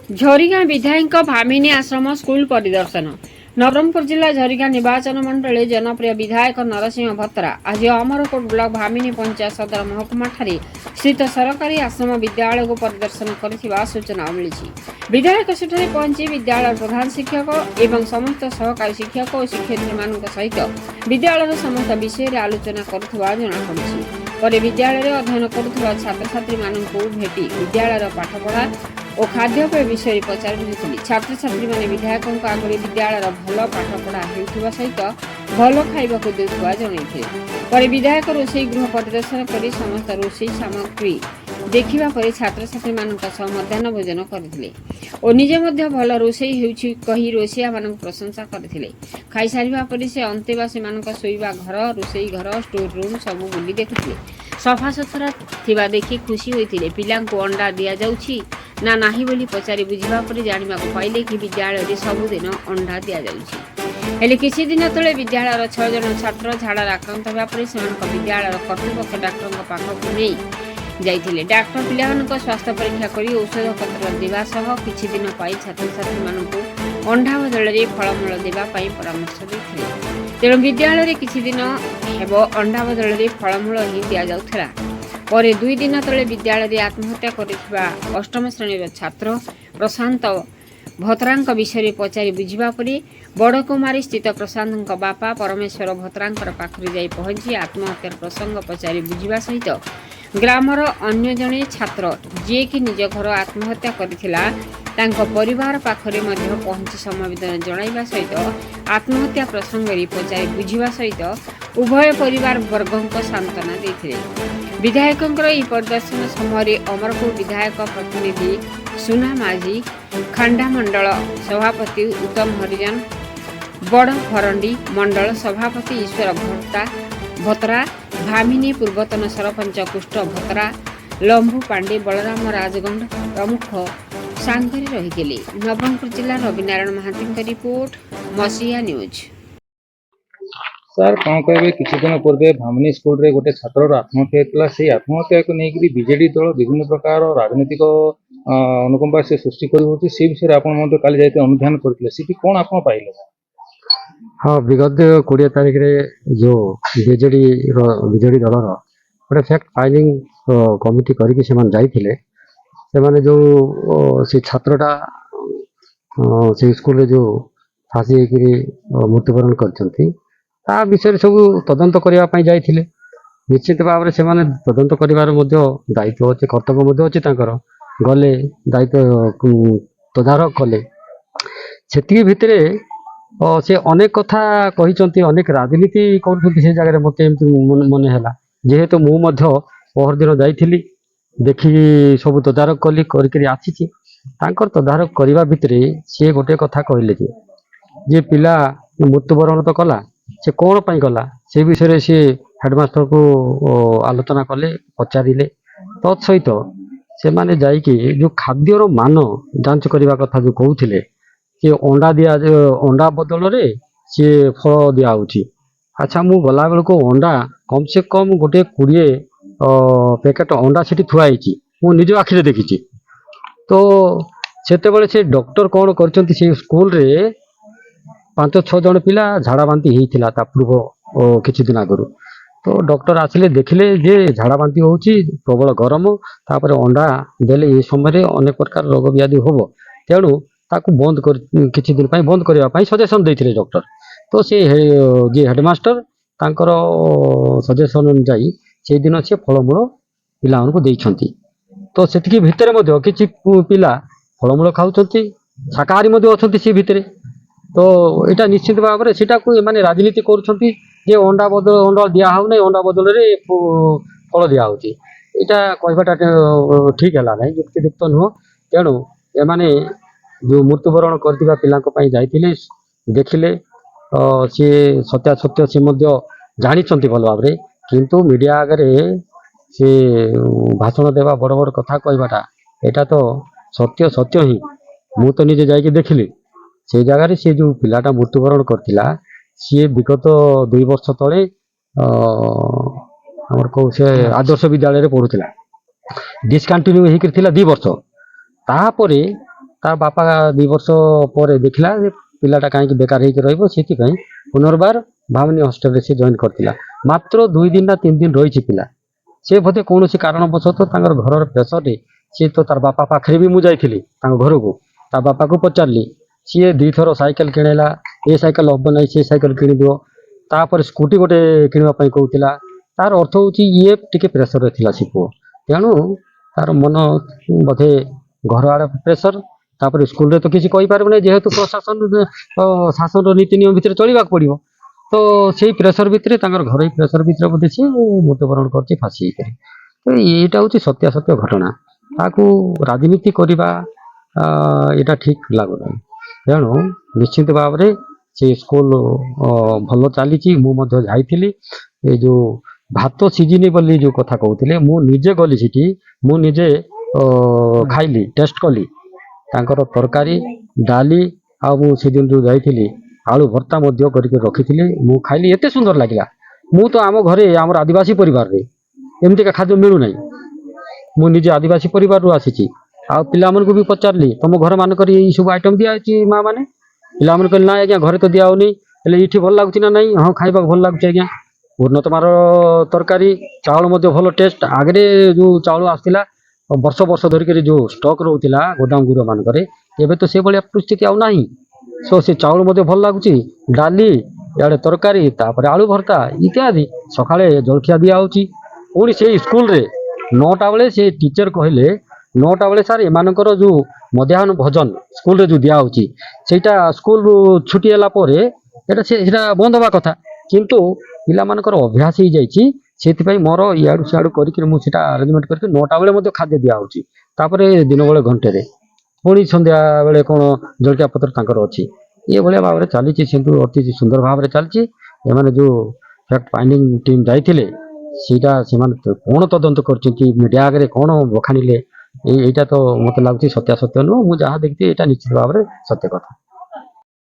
झरीगाँ विधायक भामिनी आश्रम स्कूल परिदर्शन। नवरंगपुर जिला झरीगाँ निर्वाचन मंडल जनप्रिय विधायक नरसिंह भत्रा आज अमरकोट ब्लॉक भामिनी पंचायत सदर महकुमा स्थित सरकारी आश्रम विद्यालय को परिदर्शन कर सूचना मिली। विधायक सेठारे पहुंची विद्यालय प्रधान शिक्षक एवं समस्त सहकारी शिक्षक और शिक्षयित्री मान सहित विद्यालय समस्त विषय आलोचना कर विद्यालय अध्ययन करुवा छात्र छात्री मानू भेटी विद्यालय पाठपढ़ा और खाद्यपेय विषय पचारि छात्र छात्री मैंने विधायकों आगे विद्यालय भल पाठपढ़ा होता सहित भल खाइबा देउथुवा जणाइथिले। विधायक रोषेई गृह परिदर्शन कर समस्त रोषेई सामग्री देखिबा परे छात्र छात्री मानक मध्याह्न भोजन करथिले और निजे मध्य भल रोषेई हेउछि कही रोषिया मानक प्रशंसा करथिले। खाई सारिबा परे से अंतेवासी मानक सोइबा घर रोषेई घर स्टोर रूम सब बुली देखुथिले। सफा सुतरा थिबा देखि खुशी होइथिले। पिलांको अंडा दिया जाउछि ना नाही बोली पचारि बुझिबा परे जानिबाको पाइले कि विद्यालय रे सबुदिन अंडा दिया जाउछि। हेले किछि दिन तले विद्यालय 6 जन छात्र झाड़ार आक्रांत होगा पर विद्यालय कर्तृपक्ष डाक्टर पाखक नहीं जाइथिले। डाक्टर पिलामानक स्वास्थ्य परीक्षा करी औषध पत्र देवा सह किछि दिन पाई छात्र छात्री मानकु अंडा बदल रे फलमूल देवा पाई परामर्श देथिले। तेणु विद्यालय रे किछि दिन हेबो अंडा बदल रे फलमूल ही दिया जाउथला। पर 2 दिन तले विद्यालय रे आत्महत्या करिथिबा 8म श्रेणी छात्र प्रशांत भत्रांक विषय पचारि बुझिबा परे बड़कुमारी स्थित प्रशांत बापा परमेश्वर भत्रांकर पाखरे जाई पहुंची आत्महत्यार प्रसंग पचारि बुझिबा सहित ग्रामर अन्य जणे छात्र जे कि निज घर आत्महत्या करिथिला तांको परिवार पाखरे मध्य पहुंची समवेदना जणाइबा सहित आत्महत्या प्रसंग रे पचारि बुझिबा सहित उभय परिवार वर्गों सांत्वना देथिले। विधायकों ई परिदर्शन समय अमरकोट विधायक प्रतिनिधि सुना माझी, खांडा मंडल सभापति उत्तम हरिजन, बड़ फरंडी मंडल सभापति ईश्वर भत्रा, भामिनी पूर्वतन सरपंच कुष्ठ भत्रा, लंबू पांडे, बलराम राजगंड प्रमुख सांगरे रही। नवरंगपुर जिला रविनारायण महांती रिपोर्ट, मसीहा न्यूज। सर कौन कहे किसी दिन पूर्व भामिनी स्कूल रे गोटे छात्र आत्महत्या होता से आत्महत्या को लेकिन बीजेडी दल विभिन्न प्रकार राजनीतिक अनुकंपा से सृष्टि कर विषय आप कल जाते अनुधान करते कौन आप पाइले? हाँ विगत 20 तारीख रे जो बीजेडी बीजेडी दल गोटे फैक्ट फाइलिंग कमिटी करके जो से छात्रटा से स्कूल जो फांसी मृत्युवरण कर विषय सब तदंत करने जाइए। निश्चित भाव से तदंत कर दायित्व अच्छे कर्तव्य अच्छे गले दायित्व तदारख कले से भितर से अनेक कथा कही अनेक राजनीति कर जगह मत मन है जेहेतु मुझे पहर दिन जाइली देखी सब तदारख कली करसी तदारख करने भितर सी गोटे कथा कहले जे पिला मृत्युवरण तो कला से कौन पाई कला से विषय सी हेडमास्टर को आलोचना कले पचारे तत्सहित से माने जाइकी जो खाद्यर मान जांच करने कथा जो कहते कि अंडा दिया अंडा बदल रे सी फल दिया अच्छा मु गला बेल को अंडा कम से कम गोटे 20 पैकेट अंडा से थुआई मु निज आखिरे देखी। तो से डॉक्टर कौन कर स्कूल रे 5-6 जन पिला झाड़ा बांती होता पूर्व किछि दिन आगु। तो डॉक्टर आसिले देखिले जे झाड़ा बांती होची प्रबल गरम तापर अंडा देले ए समय अनेक प्रकार रोग व्याधि होबो तेणु ताकू बंद कर किछि दिन पई बंद करबा पई सजेशन दैथिले डॉक्टर। तो से जे हेडमास्टर तांकर सजेशन अनुसार से दिन से फलमूल पिला को देइछंती। तो सेतिकी भितर मध्ये किछि पिला फलमूल खाउछंती शाकाहारी मध्ये अछंती से भितर। तो यहाँ निश्चित भाव में सीटा को माने राजनीति करुछंती जे अंडा बदल अंडा दिया हो नहीं अंडा बदल रे फल दिया होची यहाँ कहबाटा ठीक है ना युक्तियुक्त नुह। तेणु एमाने जो मृत्युवरण करथिबा पिलांको पई जाइथिले देखिले सी सत्यासत्य सी मध्य जानिछंती भल भाव किंतु मीडिया आगे सी भाषण देवा बड़ बड़ कथा कहबाटा एटा तो सत्य सत्य ही मु तो निजे जाइके देखिली से जगह से जो पिलाटा मृत्युवरण करथिला सी विगत 2 वर्ष तले कौ से आदर्श विद्यालय रे पढ़ुथिला डिस्कंटिन्यू होकर 2 वर्ष तापरे ତା ବାପା 2 ବର୍ଷ ପରେ ଦେଖିଲା ଯେ ପିଲାଟା କାହିଁକି ବେକାର ହେଇକି ରହିବ, ସେଥିପାଇଁ ପୁନର୍ବାର ଭାମିନୀ ହଷ୍ଟେଲରେ ସେ ଜଏନ୍ କରିଥିଲା। ମାତ୍ର 2 ଦିନ ନା 3 ଦିନ ରହିଛି ପିଲା। ସେ ବୋଧେ କୌଣସି କାରଣବଶତଃ ତାଙ୍କର ଘରର ପ୍ରେସରରେ ସିଏ ତ ତାର ବାପା ପାଖରେ ବି ମୁଁ ଯାଇଥିଲି ତାଙ୍କ ଘରକୁ, ତା ବାପାକୁ ପଚାରିଲି, ସିଏ 2 ଥର ସାଇକେଲ କିଣେଇଲା, ଏ ସାଇକେଲ ହବ ନାହିଁ ସେ ସାଇକେଲ କିଣିଦିଅ, ତାପରେ ସ୍କୁଟି ଗୋଟେ କିଣିବା ପାଇଁ କହୁଥିଲା। ତାର ଅର୍ଥ ହଉଛି ଇଏ ଟିକେ ପ୍ରେସରରେ ଥିଲା ସେ ପୁଅ, ତେଣୁ ତାର ମନ ବୋଧେ ଘର ଆଡେ ପ୍ରେସର, ତାପରେ ସ୍କୁଲରେ ତ କିଛି କହିପାରିବ ନାହିଁ ଯେହେତୁ ପ୍ରଶାସନ ଶାସନର ନୀତି ନିୟମ ଭିତରେ ଚଳିବାକୁ ପଡିବ। ତ ସେଇ ପ୍ରେସର ଭିତରେ ତାଙ୍କର ଘରୋଇ ପ୍ରେସର ଭିତରେ ବୋଧେ ସିଏ ମୃତ୍ୟୁବରଣ କରିଛି ଫାଶୀ ହେଇକରି। ତ ଏଇଟା ହଉଛି ସତ୍ୟାସତ୍ୟ ଘଟଣା, ତାକୁ ରାଜନୀତି କରିବା ଏଇଟା ଠିକ ଲାଗୁନାହିଁ। ତେଣୁ ନିଶ୍ଚିତ ଭାବରେ ସେ ସ୍କୁଲ ଭଲ ଚାଲିଛି। ମୁଁ ମଧ୍ୟ ଯାଇଥିଲି, ଏ ଯୋଉ ଭାତ ସିଝିନି ବୋଲି ଯୋଉ କଥା କହୁଥିଲେ, ମୁଁ ନିଜେ ଗଲି ସେଠି, ମୁଁ ନିଜେ ଖାଇଲି, ଟେଷ୍ଟ କଲି ତାଙ୍କର ତରକାରୀ, ଡାଲି, ଆଉ ମୁଁ ସେଦିନ ଯୋଉ ଯାଇଥିଲି ଆଳୁ ଭର୍ତ୍ତା ମଧ୍ୟ କରିକି ରଖିଥିଲି, ମୁଁ ଖାଇଲି, ଏତେ ସୁନ୍ଦର ଲାଗିଲା। ମୁଁ ତ ଆମ ଘରେ ଆମର ଆଦିବାସୀ ପରିବାରରେ ଏମିତିକା ଖାଦ୍ୟ ମିଳୁନାହିଁ। ମୁଁ ନିଜେ ଆଦିବାସୀ ପରିବାରରୁ ଆସିଛି, ଆଉ ପିଲାମାନଙ୍କୁ ବି ପଚାରିଲି ତମ ଘର ମାନଙ୍କରେ ଏଇ ସବୁ ଆଇଟମ ଦିଆହେଉଛି ମା ମାନେ? ପିଲାମାନେ କହିଲେ ନାଇଁ ଆଜ୍ଞା ଘରେ ତ ଦିଆ ହଉନି। ହେଲେ ଏଇଠି ଭଲ ଲାଗୁଛି ନା ନାଇଁ? ହଁ ଖାଇବାକୁ ଭଲ ଲାଗୁଛି ଆଜ୍ଞା। ଉନ୍ନତମାନର ତରକାରୀ, ଚାଉଳ ମଧ୍ୟ ଭଲ ଟେଷ୍ଟ। ଆଗରେ ଯୋଉ ଚାଉଳ ଆସୁଥିଲା ବର୍ଷ ବର୍ଷ ଧରିକି ଯୋଉ ଷ୍ଟକ୍ ରହୁଥିଲା ଗୋଦାମ ଗୁର ମାନଙ୍କରେ, ଏବେ ତ ସେଭଳିଆ ପରିସ୍ଥିତି ଆଉ ନାହିଁ। ସେ ଚାଉଳ ମଧ୍ୟ ଭଲ ଲାଗୁଛି, ଡାଲି, ଇଆଡେ ତରକାରୀ, ତାପରେ ଆଳୁ ଭର୍ତ୍ତା ଇତ୍ୟାଦି। ସକାଳେ ଜଳଖିଆ ଦିଆହଉଛି। ପୁଣି ସେଇ ସ୍କୁଲରେ 9ଟା ବେଳେ ସେ ଟିଚର କହିଲେ 9ଟା ବେଳେ ସାର୍ ଏମାନଙ୍କର ଯୋଉ ମଧ୍ୟାହ୍ନ ଭୋଜନ ସ୍କୁଲରେ ଯୋଉ ଦିଆହଉଛି ସେଇଟା ସ୍କୁଲ ଛୁଟି ହେଲା ପରେ ସେଇଟା ବନ୍ଦ ହବା କଥା, କିନ୍ତୁ ପିଲାମାନଙ୍କର ଅଭ୍ୟାସ ହେଇଯାଇଛି। ସେଥିପାଇଁ ମୋର ଇଆଡୁ ସିଆଡୁ କରିକି ମୁଁ ସେଟା ଆରେଞ୍ଜମେଣ୍ଟ କରିକି 9ଟା ବେଳେ ମଧ୍ୟ ଖାଦ୍ୟ ଦିଆହଉଛି। ତାପରେ ଦିନ ବେଳେ ଘଣ୍ଟେରେ, ପୁଣି ସନ୍ଧ୍ୟା ବେଳେ କଣ ଜଳଖିଆ ପତ୍ର ତାଙ୍କର ଅଛି। ଏଭଳିଆ ଭାବରେ ଚାଲିଛି, କିନ୍ତୁ ଅତି ସୁନ୍ଦର ଭାବରେ ଚାଲିଛି। ଏମାନେ ଯୋଉ ଫ୍ୟାକ୍ଟ ଫାଇଣ୍ଡିଂ ଟିମ୍ ଯାଇଥିଲେ ସେଇଟା ସେମାନେ କଣ ତଦନ୍ତ କରିଛନ୍ତି, ମିଡିଆ ଆଗରେ କଣ ବଖାଣିଲେ, ଏଇଟା ତ ମତେ ଲାଗୁଛି ସତ୍ୟାସତ୍ୟ ନୁହଁ। ମୁଁ ଯାହା ଦେଖିଛି ଏଇଟା ନିଶ୍ଚିତ ଭାବରେ ସତ୍ୟ କଥା।